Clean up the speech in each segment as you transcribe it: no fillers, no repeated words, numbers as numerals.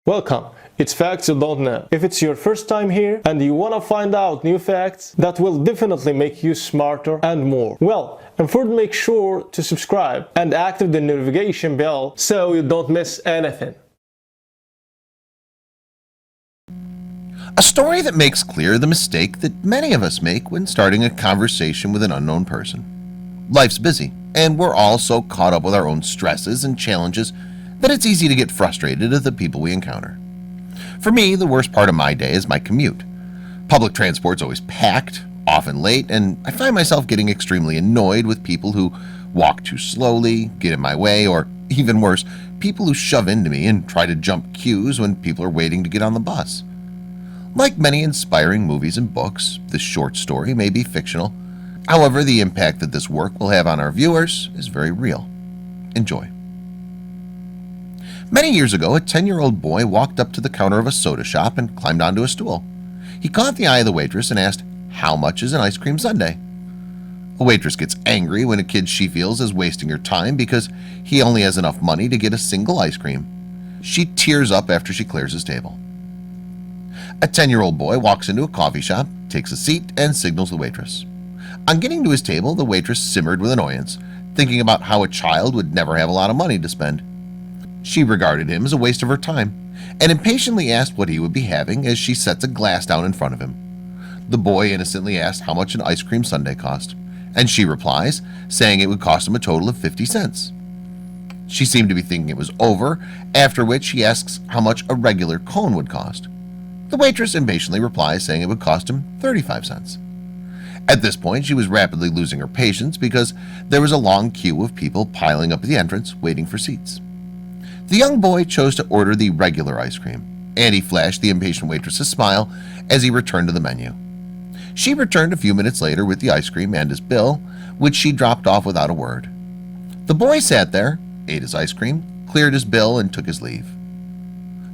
Welcome. It's Facts You Don't Know. If it's your first time here and you want to find out new facts that will definitely make you smarter and more, well, and first make sure to subscribe and activate the notification bell so you don't miss anything. A story that makes clear the mistake that many of us make when starting a conversation with an unknown person. Life's busy, and we're all so caught up with our own stresses and challenges that it's easy to get frustrated at the people we encounter. For me, the worst part of my day is my commute. Public transport's always packed, often late, and I find myself getting extremely annoyed with people who walk too slowly, get in my way, or even worse, people who shove into me and try to jump queues when people are waiting to get on the bus. Like many inspiring movies and books, this short story may be fictional. However, the impact that this work will have on our viewers is very real. Enjoy. Many years ago, a 10-year-old boy walked up to the counter of a soda shop and climbed onto a stool. He caught the eye of the waitress and asked, "How much is an ice cream sundae?" A waitress gets angry when a kid she feels is wasting her time because he only has enough money to get a single ice cream. She tears up after she clears his table. A 10-year-old boy walks into a coffee shop, takes a seat, and signals the waitress. On getting to his table, the waitress simmered with annoyance, thinking about how a child would never have a lot of money to spend. She regarded him as a waste of her time and impatiently asked what he would be having as she sets a glass down in front of him. The boy innocently asked how much an ice cream sundae cost, and she replies, saying it would cost him a total of 50 cents. She seemed to be thinking it was over, after which he asks how much a regular cone would cost. The waitress impatiently replies, saying it would cost him 35 cents. At this point, she was rapidly losing her patience because there was a long queue of people piling up at the entrance waiting for seats. The young boy chose to order the regular ice cream, and he flashed the impatient waitress a smile as he returned to the menu. She returned a few minutes later with the ice cream and his bill, which she dropped off without a word. The boy sat there, ate his ice cream, cleared his bill, and took his leave.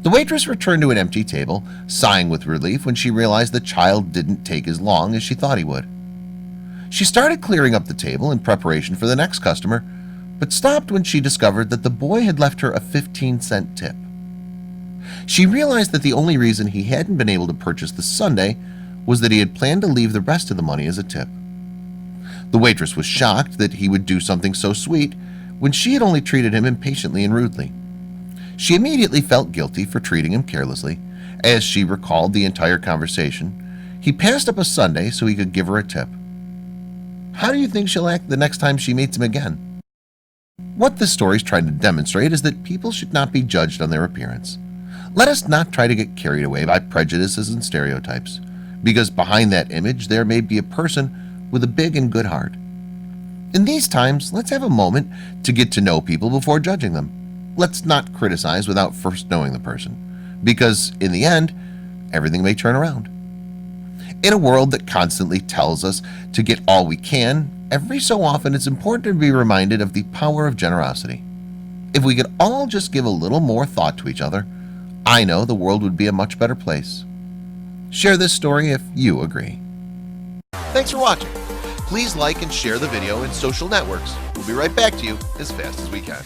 The waitress returned to an empty table, sighing with relief when she realized the child didn't take as long as she thought he would. She started clearing up the table in preparation for the next customer, but stopped when she discovered that the boy had left her a 15-cent tip. She realized that the only reason he hadn't been able to purchase the sundae was that he had planned to leave the rest of the money as a tip. The waitress was shocked that he would do something so sweet when she had only treated him impatiently and rudely. She immediately felt guilty for treating him carelessly. As she recalled the entire conversation, he passed up a sundae so he could give her a tip. How do you think she'll act the next time she meets him again? What this story is trying to demonstrate is that people should not be judged on their appearance. Let us not try to get carried away by prejudices and stereotypes, because behind that image there may be a person with a big and good heart. In these times, let's have a moment to get to know people before judging them. Let's not criticize without first knowing the person, because in the end, everything may turn around. In a world that constantly tells us to get all we can, every so often it's important to be reminded of the power of generosity. If we could all just give a little more thought to each other, I know the world would be a much better place. Share this story if you agree. Thanks for watching. Please like and share the video in social networks. We'll be right back to you as fast as we can.